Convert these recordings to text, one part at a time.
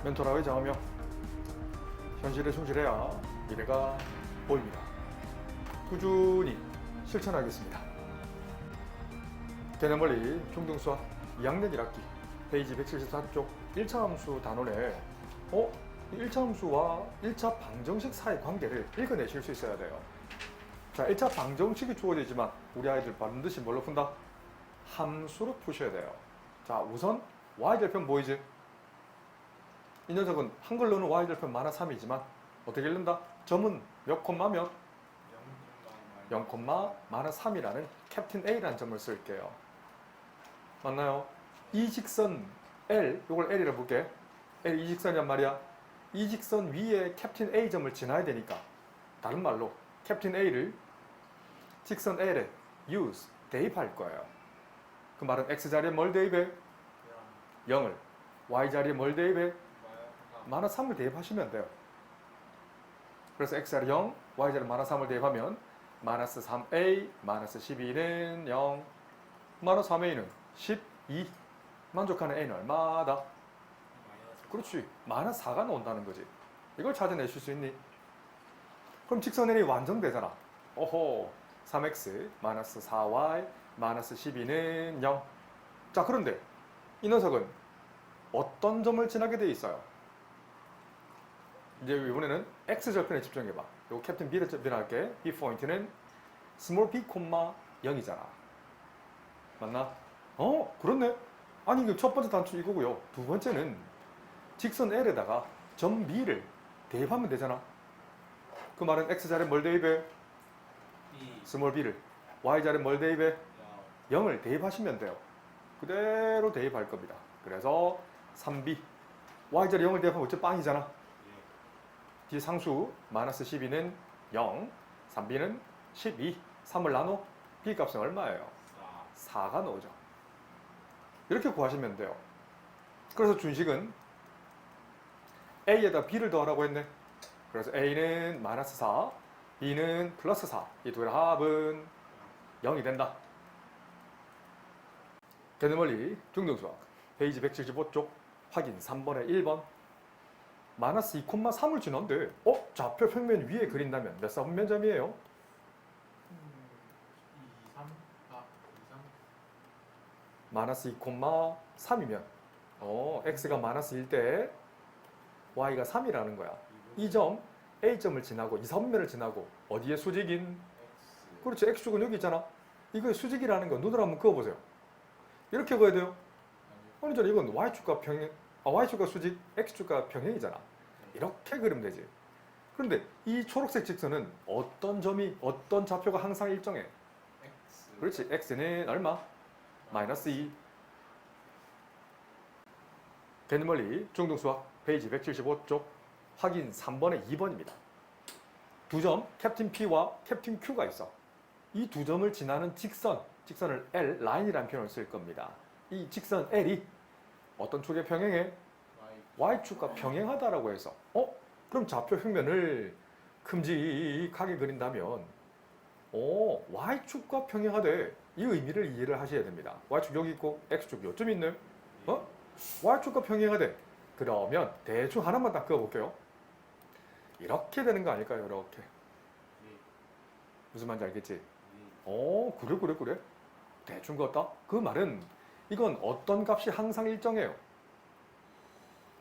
멘토라의 장하며 현실에 충실해야 미래가 보입니다. 꾸준히 실천하겠습니다. 개념원리 중등수학 2학년 1학기 페이지 174쪽 1차 함수 단원에 1차 함수와 1차 방정식 사이의 관계를 읽어내실 수 있어야 돼요. 자, 1차 방정식이 주어지지만 우리 아이들 반드시 뭘로 푼다? 함수로 푸셔야 돼요. 자, 우선 y절편 보이지? 이 녀석은 한글로는 y절편 마이너스 3이지만 어떻게 읽는다? 점은 몇 콤마 몇? 0, 마이너스 3이라는 캡틴 A라는 점을 쓸게요. 맞나요? 이 직선 L, 이걸 L이라고 볼게. L 이 직선이란 말이야. 이 직선 위에 캡틴 A 점을 지나야 되니까 다른 말로 캡틴 A를 직선 L에 use, 대입할 거예요. 그 말은 X자리에 뭘 대입해? 0을. Y자리에 뭘 대입해? 마이너스 3을 대입하시면 돼요. 그래서 X자리 0, Y자리 마이너스 3을 대입하면 마이너스 3A, 마이너스 12는 0, 마이너스 3A는 12. 만족하는 A는 얼마다? 그렇지. 마이너스 4가 나온다는 거지. 이걸 찾아내실 수 있니? 그럼 직선 N이 완성되잖아. 오호, 3X, 마이너스 4Y, 마이너스 12는 0. 자, 그런데 이 녀석은 어떤 점을 지나게 돼 있어요? 이제 이번에는 X절편에 집중해봐. 요 캡틴 B를 변할게. B 포인트는 small b, 0이잖아. 맞나? 그렇네. 아니, 이거 첫 번째 단추 이거고요. 두 번째는 직선 L에다가 점 B를 대입하면 되잖아. 그 말은 X자리에 뭘 대입해? small b를. Y자리에 뭘 대입해? 0을 대입하시면 돼요. 그대로 대입할 겁니다. 그래서 3B. Y자리 0을 대입하면 어째 빵이잖아. 뒤에 상수 마이너스 12는 0, 3B는 12, 3을 나눠 B 값은 얼마예요? 4가 나오죠. 이렇게 구하시면 돼요. 그래서 준식은 A에다 B를 더하라고 했네. 그래서 A는 마이너스 4, B는 플러스 4. 이 두 개의 합은 0이 된다. 개념원리 중등수학 페이지 175쪽 확인 3번에 1번 마이너스 2,3을 지났는데 좌표 평면 위에 그린다면 몇 사분면점이에요? 2,3 마이너스 2,3이면 x가 마이너스 1 때 y가 3이라는 거야. 이 점 A점을 지나고 2, 3면을 지나고 어디에 수직인? 그렇지, x축은 여기 있잖아. 이거의 수직이라는 거 눈으로 한번 그어보세요. 이렇게 그어야 돼요? 아니잖아. 이건 y축과 평행, y축과 수직, x축과 평행이잖아. 이렇게 그리면 되지. 그런데 이 초록색 직선은 어떤 점이, 어떤 좌표가 항상 일정해? X. 그렇지. x는 얼마? 마이너스 2. 개념원리 중등수학 페이지 175쪽 확인 3번에 2번입니다. 두 점 캡틴 P와 캡틴 Q가 있어. 이 두 점을 지나는 직선을 L, 라인이라는 표현을 쓸 겁니다. 이 직선 L이 어떤 축에 평행해? Y축과 평행하다라고 해서 그럼 좌표 평면을 큼직하게 그린다면 Y축과 평행하되 이 의미를 이해를 하셔야 됩니다. Y축 여기 있고 X축 요쯤 있네. Y축과 평행하되 그러면 대충 하나만 딱 그어볼게요. 이렇게 되는 거 아닐까요? 이렇게. 무슨 말인지 알겠지? 그래. 대충 그었다? 그 말은 이건 어떤 값이 항상 일정해요.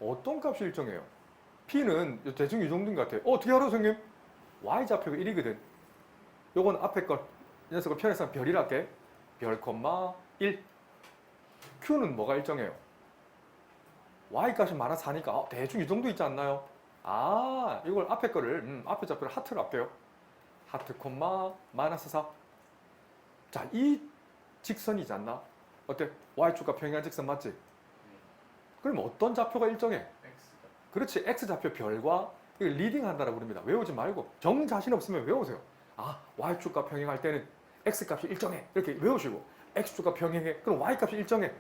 어떤 값이 일정해요? P는 대충 이 정도인 것 같아요. 어떻게 알아, 선생님? Y좌표가 1이거든. 요건 앞에 것, 이 녀석을 편해서 별이라 할게. 별, 1. Q는 뭐가 일정해요? Y 값이 마이너스 4니까 대충 이 정도 있지 않나요? 이걸 앞에 거를, 앞에 좌표를 하트로 할게요. 하트, 마이너스 4. 자, 이 직선이지 않나? 어때? Y축과 평행한 직선 맞지? 그럼 어떤 좌표가 일정해? X가. 그렇지. X좌표 별과 이걸 리딩한다라고 부릅니다. 외우지 말고 정 자신 없으면 외우세요. Y축과 평행할 때는 X값이 일정해. 이렇게 외우시고 X축과 평행해. 그럼 Y값이 일정해.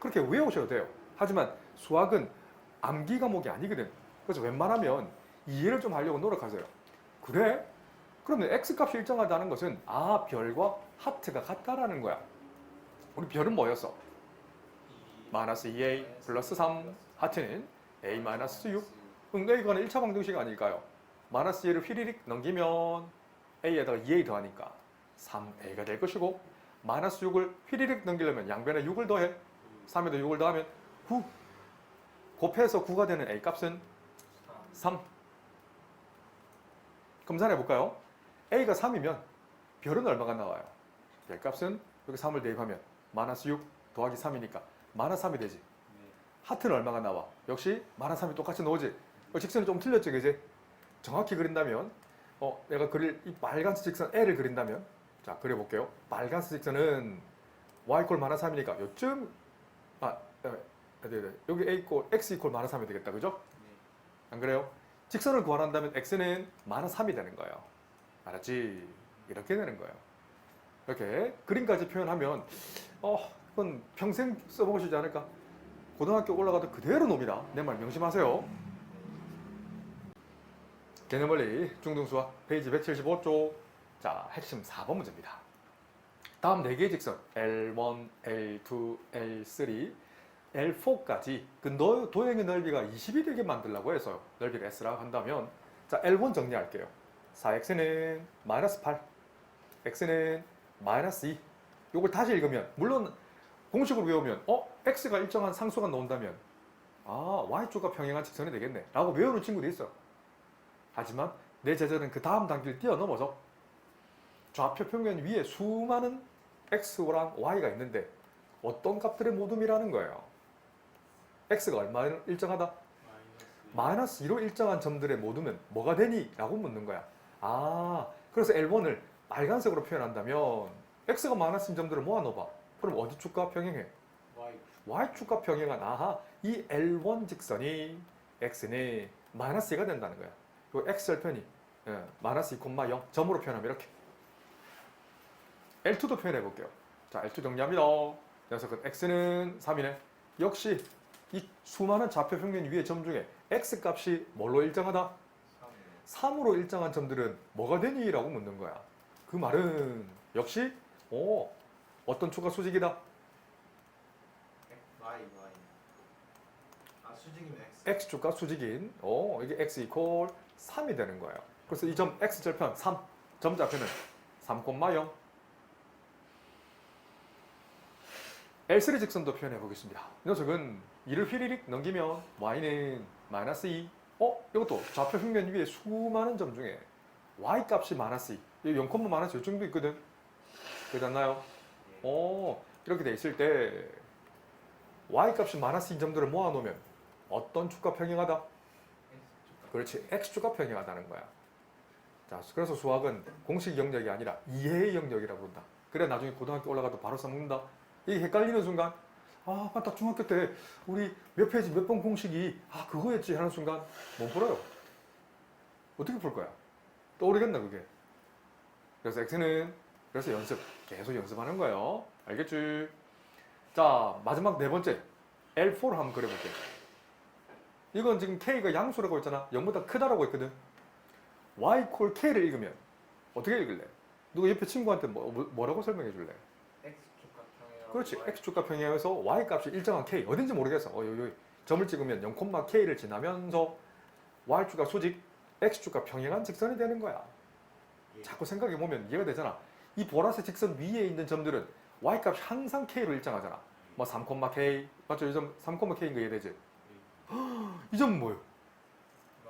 그렇게 외우셔도 돼요. 하지만 수학은 암기 과목이 아니거든. 그래서 웬만하면 이해를 좀 하려고 노력하세요. 그래? 그러면 X값이 일정하다는 것은 별과 하트가 같다라는 거야. 우리 별은 뭐였어? 마이너스 2a 플러스 3. 하트는 A-6. A가 1차 방정식 아닐까요? 마이너스 A를 휘리릭 넘기면 A에다가 2A 더하니까 3A가 될 것이고 마이너스 6을 휘리릭 넘기려면 양변에 6을 더해 3에다 6을 더하면 9 곱해서 9가 되는 A 값은 3. 검산해 볼까요? A가 3이면 별은 얼마가 나와요? 별 값은 여기 3을 대입하면 마이너스 6 더하기 3이니까 마이너스 3이 되지. 하트는 얼마가 나와? 역시 마이너스 3이 똑같이 나오지. 직선이 좀 틀렸죠, 그지? 정확히 그린다면 내가 그릴 이 빨간색 직선 L을 그린다면 자 그려볼게요. 빨간색 직선은 y 이퀄 마이너스 3이니까 요쯤 여기 a 이퀄 x 이퀄 마이너스 3이 되겠다, 그죠? 안 그래요? 직선을 구한다면 x는 마이너스 3이 되는 거예요. 알았지? 이렇게 되는 거예요. 이렇게 그림까지 표현하면 그건 평생 써보시지 않을까? 고등학교 올라가도 그대로 놉니다. 내 말 명심하세요. 개념원리 중등수학 페이지 175쪽. 자, 핵심 4번 문제입니다. 다음 4개의 직선 L1, L2, L3, L4까지 그 도형의 넓이가 20이 되게 만들려고 해서 넓이를 S라고 한다면 자, L1 정리할게요. 4x는 마이너스 8, x는 마이너스 2. 이걸 다시 읽으면 물론 공식으로 외우면 x가 일정한 상수가 나온다면 y축과 평행한 직선이 되겠네 라고 외우는 친구도 있어. 하지만 내 제자는 그 다음 단계를 뛰어넘어서 좌표 평면 위에 수많은 x랑 y가 있는데 어떤 값들의 모둠이라는 거예요. x가 얼마나 일정하다? 마이너스 2로 일정한 점들의 모둠은 뭐가 되니? 라고 묻는 거야. 그래서 L1을 빨간색으로 표현한다면 x가 마이너스인 점들을 모아넣어봐. 그럼 어디 축과 평행해? y축과 평행한 이 L1 직선이 x는 마이너스 2가 된다는 거야. 그리고 x절편이 마이너스 2,0 점으로 표현하면 이렇게. L2도 표현해 볼게요. 자, L2 정리합니다. 그래서 그 x는 3이네. 역시 이 수많은 좌표 평면 위의 점 중에 x 값이 뭘로 일정하다? 3으로 일정한 점들은 뭐가 되니? 라고 묻는 거야. 그 말은 역시 어떤 축과 수직이다? 수직이면 x. x축과 수직인 이게 x 이퀄 3이 되는 거예요. 그래서 이 점 x절편 3, 점좌표는 3,0. L3 직선도 표현해 보겠습니다. 이 녀석은 2를 휘리릭 넘기면 y는 마이너스 2. 이것도 좌표 평면 위에 수많은 점 중에 y 값이 마이너스 2. 0, 마이너스 이 정도 있거든. 그렇지 않나요? 이렇게 돼 있을 때 y 값이 마이너스 2 점들을 모아놓으면 어떤 축과 평행하다? 그렇지, x축과 평행하다는 거야. 자, 그래서 수학은 공식 영역이 아니라 이해의 영역이라고 부른다. 그래 나중에 고등학교 올라가도 바로 써먹는다. 이게 헷갈리는 순간 딱 중학교 때 우리 몇 페이지 몇 번 공식이 그거였지 하는 순간 못 풀어요. 어떻게 풀 거야? 떠오르겠나 그게? 그래서 x는 그래서 계속 연습하는 거예요. 알겠지? 자, 마지막 네 번째 L4를 한번 그려볼게요. 이건 지금 K가 양수라고 했잖아. 0보다 크다라고 했거든. Y 콜 K를 읽으면 어떻게 읽을래? 누가 옆에 친구한테 뭐라고 설명해 줄래? x축과 평행. 그렇지. X축과 평행해서 Y 값이 일정한 K 어딘지 모르겠어. 여기 점을 찍으면 0, K를 지나면서 Y축과 수직, X축과 평행한 직선이 되는 거야. 자꾸 생각해 보면 이해가 되잖아. 이 보라색 직선 위에 있는 점들은 Y 값이 항상 K로 일정하잖아. 3,K 맞죠? 이 점 3,K인 거 이해되지? 이 점은 뭐예요?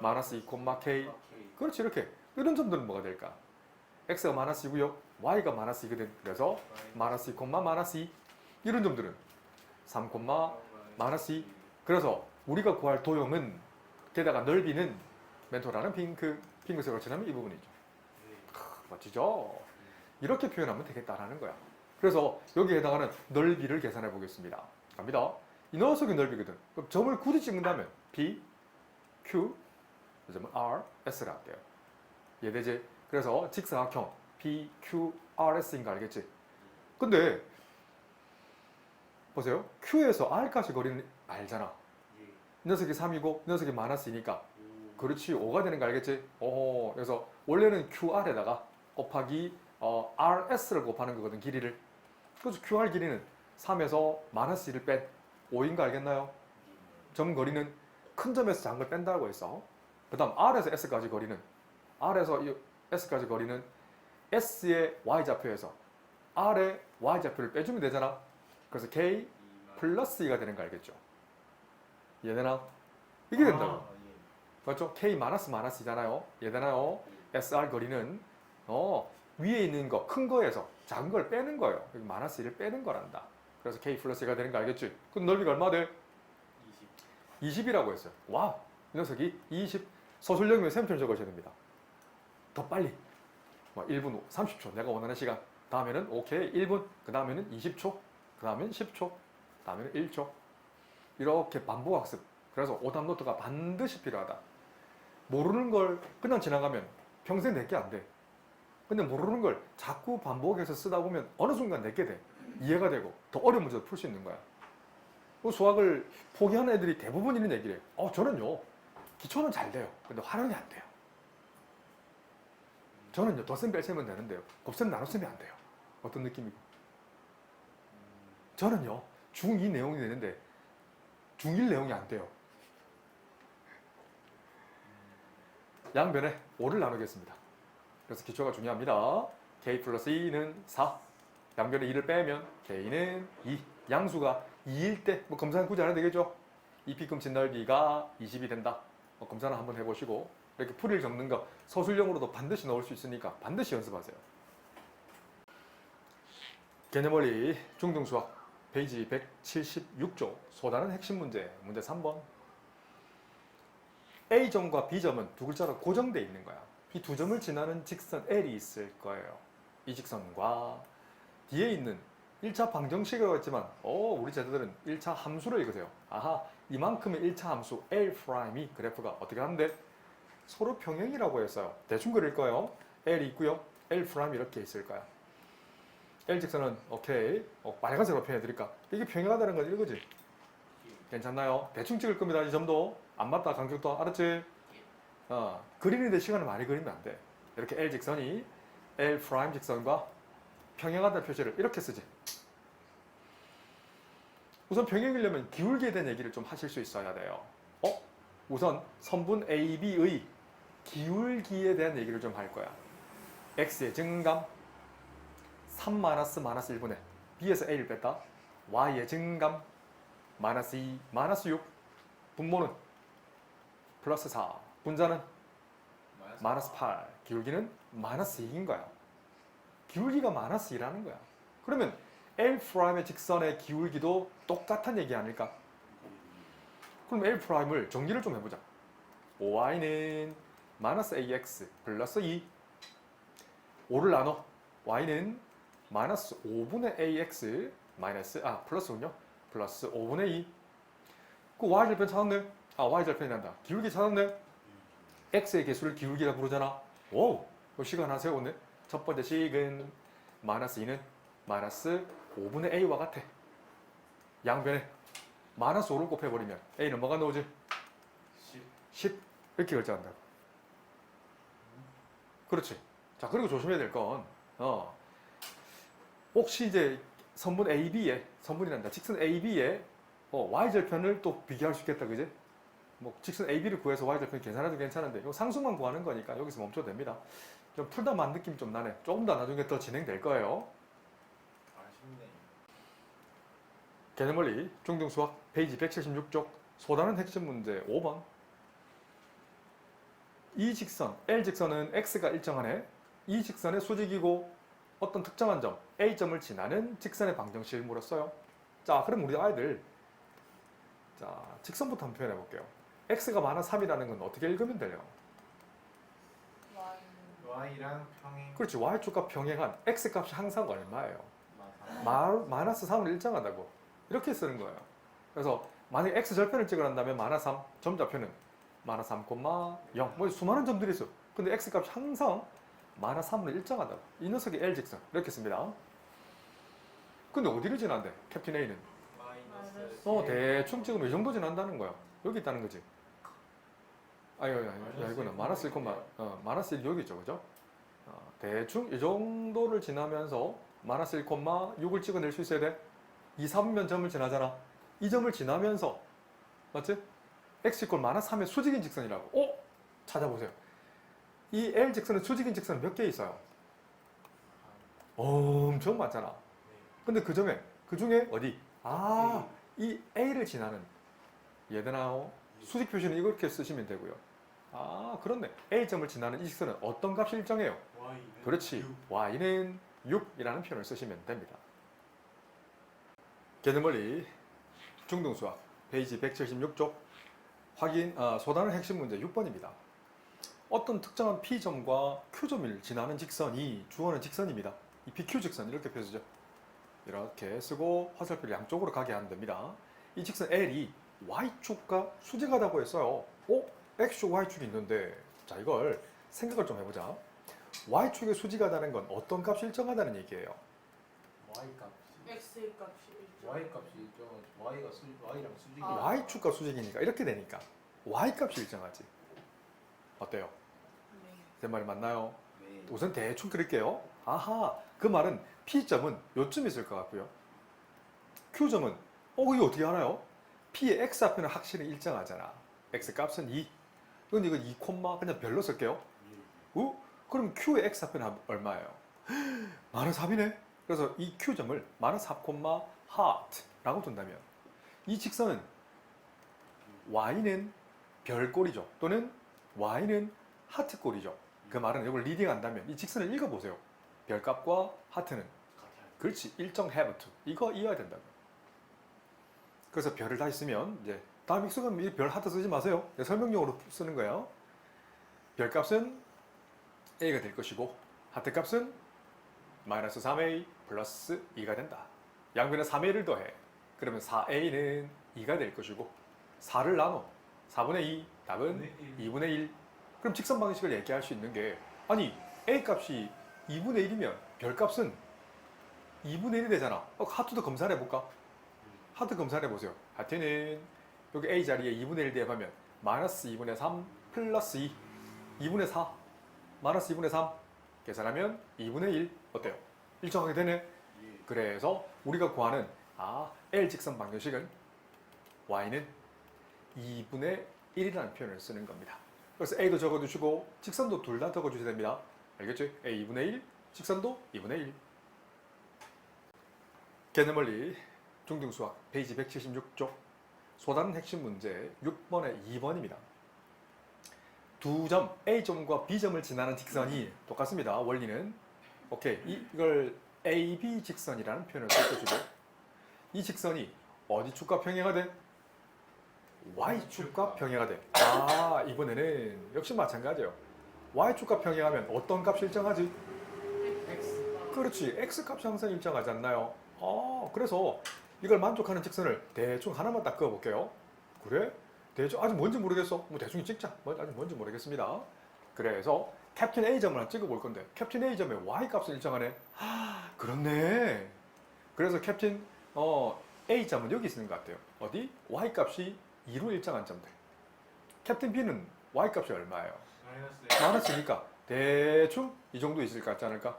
마이너스 2,K. 그렇지, 이렇게. 이런 점들은 뭐가 될까? X가 마이너스 2고요. Y가 마이너스 2거든. 그래서 마이너스 2, 마이너스 2. 이런 점들은 3, 마이너스 2. 그래서 우리가 구할 도형은 게다가 넓이는 멘토라는 핑크색으로 칠하면 이 부분이죠. 멋지죠? 이렇게 표현하면 되겠다라는 거야. 그래서 여기에 해당하는 넓이를 계산해 보겠습니다. 갑니다. 이 녀석의 넓이거든. 그럼 점을 굳이 찍는다면 B, Q, 이 점은 R, S라 할게요. 이해되지? 그래서 직사각형 B, Q, R, S인 거 알겠지? 근데 보세요. Q에서 R까지 거리는 알잖아. 이 녀석이 3이고 이 녀석이 마이너스 2니까 그렇지 5가 되는 거 알겠지? 그래서 원래는 QR에다가 곱하기 RS를 곱하는 거거든, 길이를. 그래서 QR 길이는 3에서 마이너스 1을 뺀 5인 거 알겠나요? 점 거리는 큰 점에서 작은 걸 뺀다고 했어. 그 다음 R에서 S까지 거리는 R에서 이 S까지 거리는 S의 Y좌표에서 R의 Y좌표를 빼주면 되잖아. 그래서 K 플러스 2가 되는 거 알겠죠? 이해되나? 이게 된다고. 아, 맞죠? K 마이너스 마이너스이잖아요. 이해되나요? SR 거리는 위에 있는 거, 큰 거에서 작은 걸 빼는 거예요. 여기 마이너스 1을 빼는 거란다. 그래서 K 플러스 2가 되는 거 알겠지? 그럼 넓이가 얼마 돼? 20. 20이라고 했어요. 와, 이 녀석이 20. 서술형이면 셈표를 적으셔야 됩니다. 더 빨리. 1분 30초. 내가 원하는 시간. 다음에는 오케이 1분. 그 다음에는 20초. 그 다음에는 10초. 그 다음에는 1초. 이렇게 반복 학습. 그래서 오답 노트가 반드시 필요하다. 모르는 걸 그냥 지나가면 평생 내게 안 돼. 근데 모르는 걸 자꾸 반복해서 쓰다 보면 어느 순간 내게 돼. 이해가 되고 더 어려운 문제도 풀 수 있는 거야. 수학을 포기하는 애들이 대부분 이런 얘기를 해요. 저는요, 기초는 잘 돼요. 근데 활용이 안 돼요. 저는요, 덧셈 뺄셈은 되는데요. 곱셈 나눗셈이 안 돼요. 어떤 느낌이고? 저는요, 중2 내용이 되는데 중1 내용이 안 돼요. 양변에 5를 나누겠습니다. 그래서 기초가 중요합니다. K 플러스 2는 4. 양변에 2를 빼면 K는 2. 양수가 2일 때, 검사는 굳이 안 해도 되겠죠? 이 P금치 넓이가 20이 된다. 검사는 한번 해보시고, 이렇게 풀이를 적는 거 서술형으로도 반드시 넣을 수 있으니까 반드시 연습하세요. 개념원리 중등수학 페이지 176쪽 소단은 핵심 문제, 문제 3번. A점과 B점은 두 글자로 고정되어 있는 거야. 이 두 점을 지나는 직선 L이 있을 거예요. 이 직선과 뒤에 있는 1차 방정식이라고 했지만 우리 제자들은 1차 함수를 읽으세요. 아하, 이만큼의 1차 함수 L'이 그래프가 어떻게 하는데 서로 평행이라고 했어요. 대충 그릴 거예요. L이 있고요. L' 이렇게 있을 거야. L 직선은 오케이. 빨간색으로 표현해 드릴까? 이게 평행하다는 건 이거지. 괜찮나요? 대충 찍을 겁니다. 이 점도 안 맞다 강조도 알았지? 그리는데 시간을 많이 그리면 안 돼. 이렇게 L 직선이 L' 직선과 평행하다는 표시를 이렇게 쓰지. 우선 평행이려면 기울기에 대한 얘기를 좀 하실 수 있어야 돼요. 우선 선분 AB의 기울기에 대한 얘기를 좀 할 거야. X의 증감 3 마이너스 1분의 B에서 A를 뺐다. Y의 증감 마이너스 2 마이너스 6. 분모는 플러스 4. 분자는 마이너스 8. 기울기는 마이너스 2인 거야. 기울기가 마이너스 2라는 거야. 그러면 L'의 직선의 기울기도 똑같은 얘기 아닐까? 그럼 L'을 정리를 좀 해보자. 5y는 마이너스 ax 플러스 2. 5를 나눠. y는 마이너스 5분의 ax 플러스군요. 플러스 5분의 2. 그 y절편 찾았네. y절편이 난다. 기울기 찾았네. x의 개수를 기울기라 부르잖아. 오! 시간 하나 세웠네. 첫 번째 식은 마이너스 2는 마이너스 5분의 a와 같아. 양변에 마이너스 5를 곱해버리면 a는 뭐가 나오지? 10. 이렇게 결정한다. 그렇지. 자, 그리고 조심해야 될 건 혹시 이제 선분 AB에 선분이란다. 직선 AB에 y절편을 또 비교할 수 있겠다, 그지? 직선 AB를 구해서 y절편 계산해도 괜찮은데 이거 상수만 구하는 거니까 여기서 멈춰도 됩니다. 좀 풀다 만 느낌 좀 나네. 조금 더 나중에 더 진행될 거예요. 아쉽네. 개념원리 중등수학 페이지 176쪽 소단은 핵심 문제 5번. 이 직선, L 직선은 x가 일정하네. 이 직선의 수직이고 어떤 특정한 점, A점을 지나는 직선의 방정식을 물었어요. 자, 그럼 우리 아이들 직선부터 한번 표현해 볼게요. x가 마이너스 3이라는 건 어떻게 읽으면 돼요? y랑 평행. 그렇지, y축과 평행한 x 값이 항상 얼마예요? 마이너스 3을 일정하다고 이렇게 쓰는 거예요. 그래서 만약에 x절편을 찍으란다면 마이너스 3, 점좌표는 마이너스 3,0 수많은 점들이 있어. 근데 x값이 항상 마이너스 3을 일정하다고. 이 녀석이 L직선 이렇게 씁니다. 근데 어디를 지난대? 캡틴 A는 마이너스. 대충 찍으면 이 정도 지난다는 거야. 여기 있다는 거지. 이거는 마이너스 1, 마이너스 1 여기 있죠, 그죠? 대충 이 정도를 지나면서 마이너스 1,6을 찍어낼 수 있어야 돼. 2, 3면 점을 지나잖아. 이 점을 지나면서 맞지? x 이퀄 마이너스 3의 수직인 직선이라고. 찾아보세요. 이 L 직선은 수직인 직선 몇 개 있어요? 엄청 많잖아. 근데 그 중에 어디? 이 A를 지나는 얘들아요. 수직 표시는 이렇게 쓰시면 되고요. 그렇네. A점을 지나는 이 직선은 어떤 값이 일정해요? Y는 그렇지. 6. Y는 6이라는 표현을 쓰시면 됩니다. 개념원리 중등수학 페이지 176쪽 소단의 핵심 문제 6번입니다. 어떤 특정한 P점과 Q점을 지나는 직선이 주어는 직선입니다. 이 PQ 직선 이렇게 표시죠. 이렇게 쓰고 화살표를 양쪽으로 가게 하면 됩니다. 이 직선 L이 Y축과 수직하다고 했어요. X축, Y축이 있는데 자 이걸 생각을 좀 해보자. Y축에 수직하다는 건 어떤 값이 일정하다는 얘기예요. Y 값이 X의 값이 일정. Y 값이 일정. Y랑 수직이 Y축과 수직이니까 이렇게 되니까 Y값이 일정하지. 어때요? 네. 제 말이 맞나요? 네. 우선 대충 그릴게요. 그 말은 P점은 요쯤 있을 것 같고요. Q점은 이거 어떻게 알아요? P의 X 앞에는 확실히 일정하잖아. X 값은 2. 그럼 이거 2, 그냥 별로 쓸게요. 그럼 Q의 X 앞에는 얼마예요? 마이너스 3이네. 그래서 이 Q점을 마이너스 4, 하트라고 둔다면 이 직선은 Y는 별꼴이죠. 또는 Y는 하트꼴이죠. 그 말은 이걸 리딩한다면 이 직선을 읽어보세요. 별값과 하트는 같아요. 그렇지. 일정 have to. 이거 이해해야 된다고. 그래서 별을 다시 쓰면 이제 다음 익숙하면 이 별 하트 쓰지 마세요. 설명용으로 쓰는 거예요. 별값은 A가 될 것이고 하트 값은 마이너스 3A 플러스 2가 된다. 양변에 3A를 더해. 그러면 4A는 2가 될 것이고 4를 나눠 4분의 2 답은 2분의 1. 그럼 직선 방식을 얘기할 수 있는 게 A 값이 2분의 1이면 별값은 2분의 1이 되잖아. 하트도 검사해 볼까? 하트 검사해 보세요. 하트는 여기 A 자리에 2분의 1 대입하면 마이너스 2분의 3 플러스 2 2분의 4 마이너스 2분의 3 계산하면 2분의 1 어때요? 일정하게 되네. 예. 그래서 우리가 구하는 L 직선 방정식은 Y는 2분의 1이라는 표현을 쓰는 겁니다. 그래서 A도 적어두시고 직선도 둘 다 적어주셔야 됩니다. 알겠죠? A 2분의 1, 직선도 2분의 1. 개념원리 중등수학 페이지 176쪽 소단 핵심 문제 6번의 2번입니다. 두 점 A점과 B점을 지나는 직선이 똑같습니다. 원리는 오케이. 이걸 AB 직선이라는 표현을 써주고 이 직선이 어디 축과 평행하 돼? Y축과 평행하 돼. 이번에는 역시 마찬가지예요. Y축과 평행하면 어떤 값이 일정하지? X가. 그렇지. X값이 항상 일정하지 않나요? 그래서 이걸 만족하는 직선을 대충 하나만 딱 그어볼게요. 그래? 대충 아직 뭔지 모르겠어. 대충 찍자. 아직 뭔지 모르겠습니다. 그래서 캡틴 A점을 하나 찍어볼 건데 캡틴 A점에 Y값을 일정하네. 그렇네. 그래서 캡틴 A점은 여기 있는 것 같아요. 어디? Y값이 2로 일정한 점들. 캡틴 B는 Y값이 얼마예요? 마이너스니까 대충 이 정도 있을 것 같지 않을까?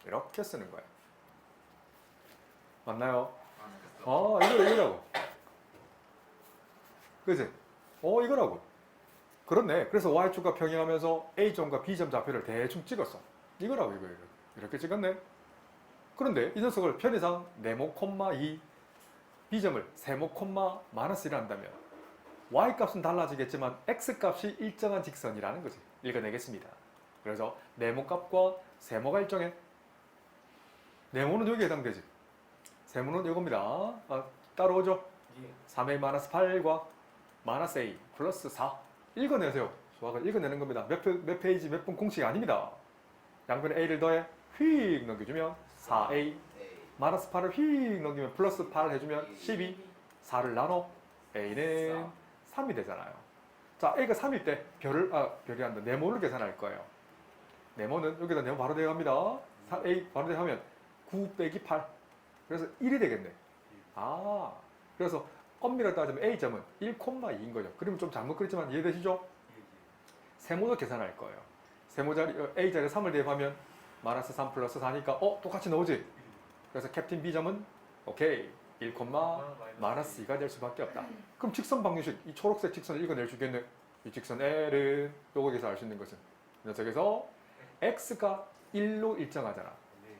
이렇게 쓰는 거예요. 맞나요? 이거라고. 그지? 이거라고. 그렇네. 그래서 Y축과 평행하면서 A점과 B점 좌표를 대충 찍었어. 이거라고, 이거. 이렇게 찍었네. 그런데 이 녀석을 편의상 네모, 2, B점을 세모, 마이너스 1을 한다면 Y값은 달라지겠지만 X값이 일정한 직선이라는 거지. 읽어내겠습니다. 그래서 네모값과 세모가 일정해. 네모는 여기에 해당되지. 세모는 이겁니다. 따라오죠. 3A 마이너스 8과 마이너스 A 플러스 4 읽어내세요. 수학을 읽어내는 겁니다. 몇 페이지 몇 분 공식이 아닙니다. 양변에 A를 더해 휙 넘겨주면 4A 마이너스 8을 휙 넘기면 플러스 8을 해주면 12 4를 나눠 A는 3이 되잖아요. 자, A가 3일 때 별이 한다. 네모를 계산할 거예요. 네모는 여기다 네모 바로 대입합니다. A 바로 대입하면 9 빼기 8 그래서 1이 되겠네. 그래서 엄밀하게 따지면 A점은 1,2인 거죠. 그러면 좀 잘못 그렸지만 이해되시죠? 세모도 계산할 거예요. 세모 자리, A 자리에 3을 대입하면 마이너스 3 플러스 4니까 똑같이 나오지? 그래서 캡틴 B점은 오케이. 1, 마이너스 2가 될 수밖에 없다. 그럼 직선 방정식, 이 초록색 직선을 읽어낼 수 있겠네. 이 직선 L은 요거에서 알 수 있는 것은 이 녀석에서 x가 1로 일정하잖아.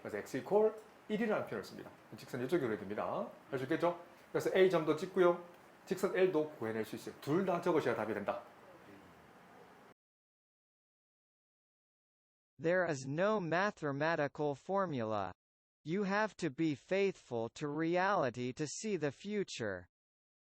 그래서 x 이퀄 1이라는 표현을 씁니다. 직선 이쪽으로 해야 됩니다. 알 수 있겠죠? 그래서 A점도 찍고요. 직선 L도 구해낼 수 있어요. 둘 다 적으셔야 답이 된다. There is no mathematical formula. You have to be faithful to reality to see the future.